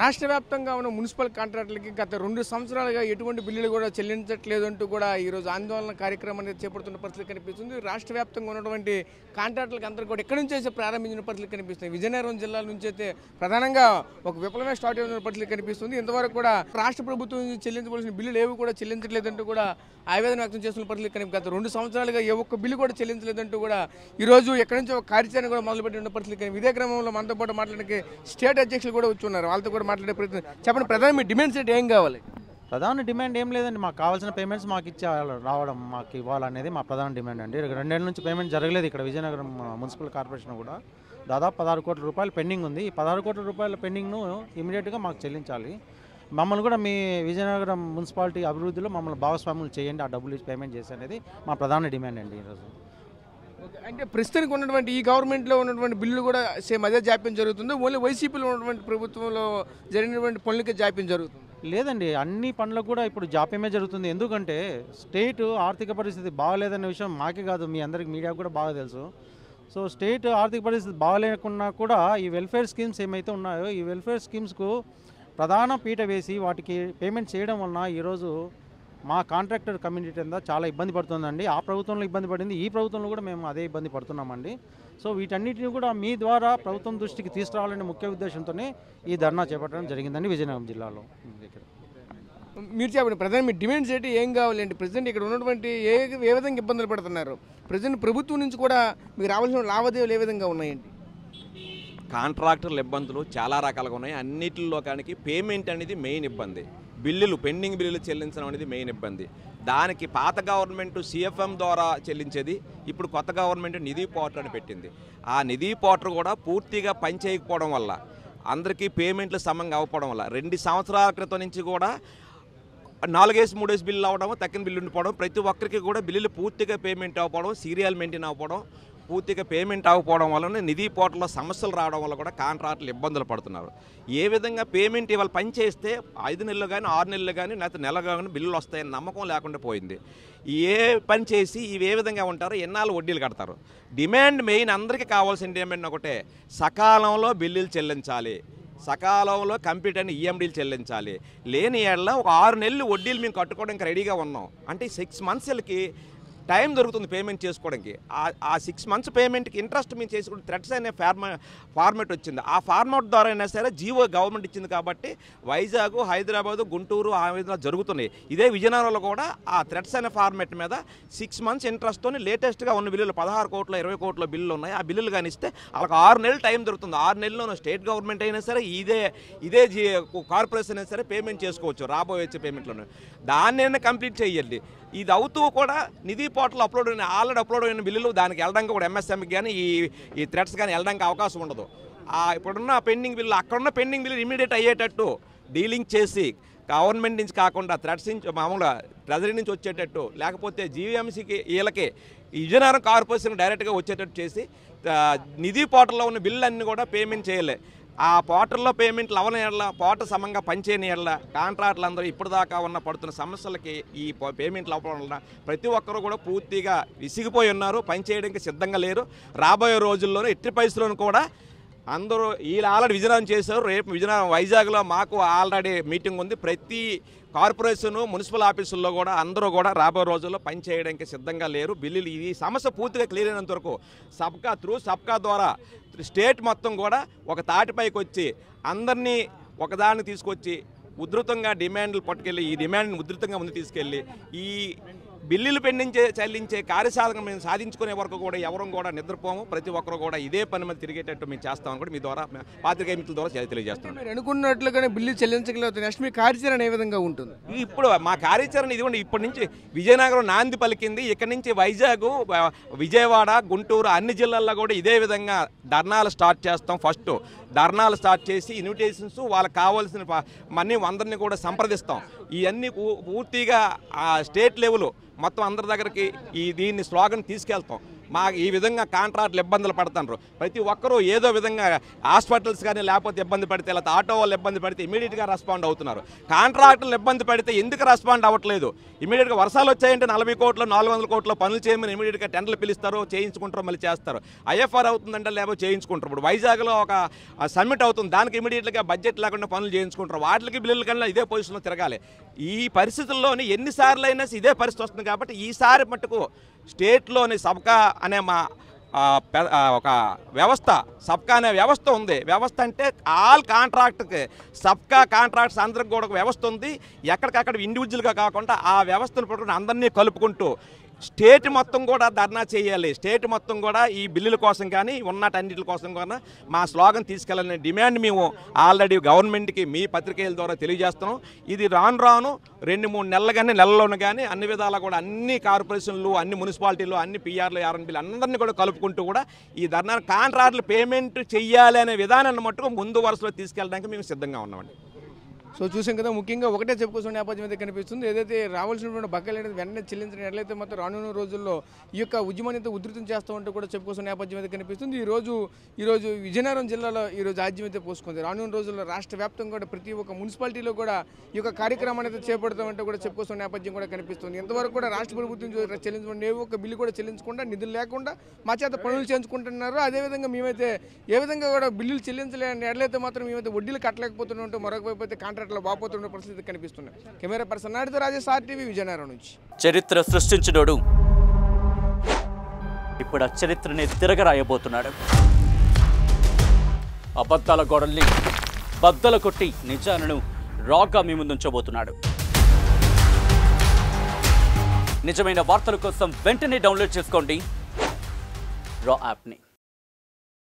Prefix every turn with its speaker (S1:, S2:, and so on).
S1: రాష్ట్ర వ్యాప్తంగా ఉన్న మున్సిపల్ కాంట్రాక్టులకి గత 2 సంవత్సరాలుగా ఎటువంటి బిల్లులు కూడా చెల్లించట్లేదు అంటూ కూడా ఈరోజు ఆందోళన కార్యక్రమం అనేది చేపడుతున్న పరిస్థితి కనిపిస్తుంది. రాష్ట్ర వ్యాప్తంగా ఉన్నటువంటి కాంట్రాక్టులకు అందరూ కూడా ఎక్కడి నుంచి అయితే ప్రారంభించిన పరిస్థితులు కనిపిస్తుంది. విజయనగరం జిల్లా నుంచి అయితే ప్రధానంగా ఒక విప్లవమే స్టార్ట్ అయిన పరిస్థితి కనిపిస్తుంది. ఇంతవరకు కూడా రాష్ట్ర ప్రభుత్వం చెల్లించవలసిన బిల్లులు ఏవి కూడా చెల్లించలేదంటూ కూడా ఆవేదన వ్యక్తం చేస్తున్న పరిస్థితి కనిపి గత 2 సంవత్సరాలుగా ఏ ఒక్క బిల్లు కూడా చెల్లించలేదంటూ కూడా ఈరోజు ఎక్కడి నుంచి ఒక కార్యాచరణ కూడా మొదలుపెట్టి ఉన్న పరిస్థితి కనిపి ఇదే క్రమంలో మనతో పాటు మాట్లాడడానికి స్టేట్ అధ్యక్షులు కూడా వచ్చి ఉన్నారు. వాళ్ళతో కూడా మాట్లాడే ప్రయత్నం చెప్పండి. ప్రధాన మీ డిమాండ్స్ ఏంటి, ఏం కావాలి?
S2: ప్రధాన డిమాండ్ ఏం లేదండి, మాకు కావాల్సిన పేమెంట్స్ మాకు రావడం మాకు ఇవ్వాలనేది మా ప్రధాన డిమాండ్ అండి. 2 ఏళ్ళ నుంచి పేమెంట్ జరగలేదు ఇక్కడ విజయనగరం మున్సిపల్ కార్పొరేషన్ కూడా. దాదాపు 16 కోట్ల రూపాయలు పెండింగ్ ఉంది. ఈ 16 కోట్ల రూపాయల పెండింగ్ను ఇమీడియట్గా మాకు చెల్లించాలి. మమ్మల్ని కూడా మీ విజయనగరం మున్సిపాలిటీ అభివృద్ధిలో మమ్మల్ని భాగస్వాములు చేయండి, ఆ డబ్బులు ఇచ్చి పేమెంట్ చేసి అనేది మా ప్రధాన డిమాండ్ అండి ఈరోజు.
S1: అంటే ప్రస్తుతానికి ఉన్నటువంటి ఈ గవర్నమెంట్లో ఉన్నటువంటి బిల్లు కూడా సేమ్ అదే జాప్యం జరుగుతుంది. ఓన్లీ వైసీపీలో ఉన్నటువంటి ప్రభుత్వంలో జరిగినటువంటి పనులకే జాప్యం జరుగుతుంది?
S2: లేదండి, అన్ని పనులకు కూడా ఇప్పుడు జాప్యమే జరుగుతుంది. ఎందుకంటే స్టేట్ ఆర్థిక పరిస్థితి బాగాలేదనే విషయం మాకే కాదు, మీ అందరికి మీడియాకు కూడా బాగా తెలుసు. సో స్టేట్ ఆర్థిక పరిస్థితి బాగాలేకున్నా కూడా ఈ వెల్ఫేర్ స్కీమ్స్ ఏమైతే ఉన్నాయో ఈ వెల్ఫేర్ స్కీమ్స్కు ప్రధాన పీట వేసి వాటికి పేమెంట్ చేయడం వలన ఈరోజు మా కాంట్రాక్టర్ కమ్యూనిటీ అంతా చాలా ఇబ్బంది పడుతుందండి. ఆ ప్రభుత్వంలో ఇబ్బంది పడింది, ఈ ప్రభుత్వంలో కూడా మేము అదే ఇబ్బంది పడుతున్నామండి. సో వీటన్నిటిని కూడా మీ ద్వారా ప్రభుత్వం దృష్టికి తీసుకురావాలనే ముఖ్య ఉద్దేశంతోనే ఈ ధర్నా చేపట్టడం జరిగిందండి విజయనగరం జిల్లాలో.
S1: మీరు చెప్పండి, ప్రధాన మీ డిమాండ్స్ ఏంటి, ఏం కావాలండి? ప్రజెంట్ ఇక్కడ ఉన్నటువంటి ఏ విధంగా ఇబ్బందులు పడుతున్నారు? ప్రజెంట్ ప్రభుత్వం నుంచి కూడా మీకు రావాల్సిన లావాదేవీలు ఏ విధంగా ఉన్నాయండి?
S3: కాంట్రాక్టర్ల ఇబ్బందులు చాలా రకాలుగా ఉన్నాయి. అన్నిటిలో కానీ పేమెంట్ అనేది మెయిన్ ఇబ్బంది. బిల్లులు పెండింగ్ బిల్లులు చెల్లించడం అనేది మెయిన్ ఇబ్బంది. దానికి పాత గవర్నమెంట్ సిఎఫ్ఎం ద్వారా చెల్లించేది, ఇప్పుడు కొత్త గవర్నమెంట్ నిధి పోర్టల్ అని పెట్టింది. ఆ నిధి పోర్టల్ కూడా పూర్తిగా పనిచేయకపోవడం వల్ల అందరికీ పేమెంట్లు సమంగా అవ్వకపోవడం వల్ల 2 సంవత్సరాల క్రితం నుంచి కూడా 4-3 బిల్లు అవ్వడం, తక్కిన బిల్లు ఉండిపోవడం, ప్రతి ఒక్కరికి కూడా బిల్లులు పూర్తిగా పేమెంట్ అవ్వకపోవడం, సీరియల్ మెయింటైన్ అవ్వకపోవడం, పూర్తిగా పేమెంట్ అవ్వకపోవడం వలన నిధి పోర్టల్లో సమస్యలు రావడం వల్ల కూడా కాంట్రాక్టులు ఇబ్బందులు పడుతున్నారు. ఏ విధంగా పేమెంట్ ఇవాళ పని చేస్తే 5 నెలలు కానీ 6 నెలలు కానీ లేకపోతే నెల కానీ బిల్లులు వస్తాయని నమ్మకం లేకుండా పోయింది. ఏ పని చేసి ఇవి ఏ విధంగా ఉంటారో ఎన్నాళ్ళు వడ్డీలు కడతారు. డిమాండ్ మెయిన్ అందరికీ కావాల్సిన డిమాండ్ ఒకటే, సకాలంలో బిల్లులు చెల్లించాలి, సకాలంలో కంప్లీట్ అయిన ఈఎండీలు చెల్లించాలి. లేని ఏళ్ళ ఒక 6 నెలలు వడ్డీలు మేము కట్టుకోవడానికి రెడీగా ఉన్నాం. అంటే 6 మంత్స్లకి టైం దొరుకుతుంది పేమెంట్ చేసుకోవడానికి. ఆ 6 మంత్స్ పేమెంట్కి ఇంట్రెస్ట్ మేము చేసుకుంటే థ్రెడ్స్ అనే ఫార్మేట్ వచ్చింది. ఆ ఫార్మేట్ ద్వారా అయినా సరే జీవో గవర్నమెంట్ ఇచ్చింది కాబట్టి వైజాగ్, హైదరాబాదు, గుంటూరు ఆ విధంగా జరుగుతున్నాయి. ఇదే విజయనగరంలో కూడా ఆ థ్రెడ్స్ అనే ఫార్మేట్ మీద 6 మంత్స్ ఇంట్రెస్ట్తో లేటెస్ట్గా ఉన్న బిల్లులు 16 కోట్ల 20 కోట్ల బిల్లులు ఉన్నాయి. ఆ బిల్లులు కానీ ఇస్తే వాళ్ళకి 6 నెలలు టైం దొరుకుతుంది. 6 నెలల్లో స్టేట్ గవర్నమెంట్ అయినా సరే ఇదే కార్పొరేషన్ అయినా సరే పేమెంట్ చేసుకోవచ్చు రాబోయే వచ్చే పేమెంట్లను. దాన్నైనా కంప్లీట్ చేయాలి. ఇది అవుతూ కూడా నిధి పోర్టల్ ఆల్రెడీ అప్లోడ్ అయిన బిల్లులు దానికి వెళ్ళడానికి కూడా ఎంఎస్ఎంకి కానీ ఈ థ్రెడ్స్ కానీ వెళ్ళడానికి అవకాశం ఉండదు. ఇప్పుడున్న పెండింగ్ బిల్లు అక్కడున్న పెండింగ్ బిల్లు ఇమీడియట్ అయ్యేటట్టు డీలింగ్ చేసి గవర్నమెంట్ నుంచి కాకుండా థ్రెడ్స్ నుంచి మామూలుగా ట్రెజరీ నుంచి వచ్చేటట్టు, లేకపోతే జీవీఎంసీకి వీళ్ళకి విజయనగరం కార్పొరేషన్ డైరెక్ట్గా వచ్చేటట్టు చేసి నిధి పోర్టల్లో ఉన్న బిల్లు అన్నీ కూడా పేమెంట్ చేయలే. ఆ పోర్టల్లో పేమెంట్లు అవని ఏళ్ళ పోర్టల్ సమంగా పనిచేయని ఏళ్ళ కాంట్రాక్టులు అందరూ ఇప్పుడు దాకా పడుతున్న సమస్యలకి ఈ పేమెంట్లు అవ్వడం వలన ప్రతి ఒక్కరూ కూడా పూర్తిగా విసిగిపోయి ఉన్నారు, పనిచేయడానికి సిద్ధంగా లేరు. రాబోయే రోజుల్లోనూ ఎట్టి పరిస్థితుల్లోనూ కూడా అందరూ వీళ్ళు ఆల్రెడీ విజయనగరం చేశారు. రేపు విజయనగరం వైజాగ్లో మాకు ఆల్రెడీ మీటింగ్ ఉంది. ప్రతి కార్పొరేషను మున్సిపల్ ఆఫీసుల్లో కూడా అందరూ కూడా రాబోయే రోజుల్లో పనిచేయడానికి సిద్ధంగా లేరు. బిల్లులు ఈ సమస్య పూర్తిగా క్లియర్ అయినంత వరకు సబ్కా ద్వారా స్టేట్ మొత్తం కూడా ఒక తాటిపైకి వచ్చి అందరినీ ఒకదాన్ని తీసుకొచ్చి ఉధృతంగా డిమాండ్లు పట్టుకెళ్ళి ఈ డిమాండ్ని ఉధృతంగా ముందు తీసుకెళ్ళి ఈ బిల్లులు చెల్లించే కార్యసాధన మేము సాధించుకునే వరకు కూడా ఎవరూ కూడా నిద్రపోము. ప్రతి ఒక్కరు కూడా ఇదే పని మీద తిరిగేటట్టు మేము చేస్తామని కూడా మీ ద్వారా పాత్రికేయ మిత్రుల ద్వారా తెలియజేస్తాం.
S1: మీరు అనుకున్నట్లుగానే బిల్లు చెల్లించగలిగితే నెక్స్ట్ మీ కార్యాచరణ ఏ విధంగా ఉంటుంది?
S3: ఇప్పుడు మా కార్యాచరణ ఇదిగోండి, ఇప్పటి నుంచి విజయనగరం నాంది పలికింది. ఇక్కడి నుంచి వైజాగ్, విజయవాడ, గుంటూరు అన్ని జిల్లాల్లో కూడా ఇదే విధంగా ధర్నాలు స్టార్ట్ చేస్తాం. ఫస్ట్ ధర్నాలు స్టార్ట్ చేసి ఇన్విటేషన్స్ వాళ్ళకి కావాల్సిన మనీ అందరినీ కూడా సంప్రదిస్తాం. ఇవన్నీ పూర్తిగా స్టేట్ లెవెల్ మొత్తం అందరి దగ్గరికి దీన్ని స్లోగన్ తీసుకెళ్తాం. ఈ విధంగా కాంట్రాక్టులు ఇబ్బందులు పడుతున్నారు. ప్రతి ఒక్కరూ ఏదో విధంగా హాస్పిటల్స్ కానీ లేకపోతే ఇబ్బంది పడితే, లేకపోతే ఆటో వాళ్ళు ఇబ్బంది పడితే ఇమీడియట్గా రెస్పాండ్ అవుతున్నారు. కాంట్రాక్టులు ఇబ్బంది పడితే ఎందుకు రెస్పాండ్ అవ్వట్లేదు? ఇమీడియట్గా వర్షాలు వచ్చాయంటే 40 కోట్లు 400 కోట్ల పనులు చేయమని ఇమీడియట్గా టెండర్లు పిలుస్తారు, చేయించుకుంటారు, మళ్ళీ చేస్తారు. ఐఎఫ్ఆర్ అవుతుందంటే లేకపోతే చేయించుకుంటారు. ఇప్పుడు వైజాగ్లో ఒక సమ్మిట్ అవుతుంది, దానికి ఇమీడియట్గా బడ్జెట్ లేకుండా పనులు చేయించుకుంటారు. వాటికి బిల్లుల కన్నా ఇదే పొజిషన్లో తిరగాలి. ఈ పరిస్థితుల్లోని ఎన్నిసార్లు అయినా ఇదే పరిస్థితి వస్తుంది. కాబట్టి ఈసారి మట్టుకు స్టేట్లోని సబ్కా అనే ఒక వ్యవస్థ, సబ్కా అనే వ్యవస్థ ఉంది. వ్యవస్థ అంటే ఆల్ కాంట్రాక్ట్కి, సబ్కా కాంట్రాక్ట్స్ అందరికి కూడా ఒక వ్యవస్థ ఉంది. ఎక్కడికక్కడ ఇండివిజువల్గా కాకుండా ఆ వ్యవస్థను పట్టుకుని అందరినీ కలుపుకుంటూ స్టేట్ మొత్తం కూడా ధర్నా చేయాలి. స్టేట్ మొత్తం కూడా ఈ బిల్లుల కోసం కానీ ఉన్నటన్నిటి కోసం కూడా మా స్లోగన్ తీసుకెళ్ళాలనే డిమాండ్ మేము ఆల్రెడీ గవర్నమెంట్కి మీ పత్రికల ద్వారా తెలియజేస్తున్నాం. ఇది రాను 2-3 నెలలు కానీ నెలల్లోనూ కానీ అన్ని విధాలా కూడా అన్ని కార్పొరేషన్లు, అన్ని మున్సిపాలిటీలు, అన్ని పిఆర్లు, ఆర్ఎన్బీలు అందరినీ కూడా కలుపుకుంటూ కూడా ఈ ధర్నా కాంట్రాక్టులు పేమెంట్ చెయ్యాలి అనే విధానాన్ని మట్టుకు ముందు వరుసలో తీసుకెళ్ళడానికి మేము సిద్ధంగా ఉన్నామండి.
S1: సో చూసాం కదా, ముఖ్యంగా ఒకటే చెప్పుకోసం నేపథ్యం అయితే కనిపిస్తుంది. ఏదైతే రావాల్సినటువంటి బకాయిలు అనేది వెంటనే చెల్లించిన ఎట్లయితే మాత్రం రానున్న రోజుల్లో ఈ యొక్క ఉద్యమాన్ని అయితే ఉధృతం చేస్తూ ఉంటే కూడా చెప్పుకోసం నేపథ్యం అయితే కనిపిస్తుంది. ఈరోజు విజయనగరం జిల్లాలో ఈరోజు ఆద్యం అయితే పోసుకుంది. రానున్న రోజుల్లో రాష్ట్ర వ్యాప్తంగా కూడా ప్రతి ఒక్క మున్సిపాలిటీలో కూడా ఈ యొక్క కార్యక్రమాన్ని అయితే చేపడతామంటే కూడా చెప్పుకోసం నేపథ్యం కూడా కనిపిస్తుంది. ఇంతవరకు కూడా రాష్ట్ర ప్రభుత్వం చెల్లించడం ఏ ఒక్క బిల్లు కూడా చెల్లించకుండా, నిధులు లేకుండా మా చేత పనులు చేయించుకుంటున్నారు. అదేవిధంగా మేమైతే ఏ విధంగా కూడా బిల్లులు చెల్లించలేని ఎట్లయితే మాత్రం మేమైతే వడ్డీలు కట్టలేకపోతున్నాం. మరొక వైపు అయితే కాంట్రాక్ట్ బాపోతున్న పరిస్థితి కనిపిస్తున్నాయి. కెమెరా పర్సన్ నాయుడుతో రాజేష్, RTV, విజయనగరం నుంచి.
S4: చరిత్ర సృష్టించినోడు ఇప్పుడు ఆ చరిత్రని తిరగరాయబోతున్నాడు. అబద్ధాల గోడల్ని బద్దల కొట్టి నిజాలను రాగా మీ ముందుంచబోతున్నాడు. నిజమైన వార్తల కోసం వెంటనే డౌన్లోడ్ చేసుకోండి రా యాప్ని.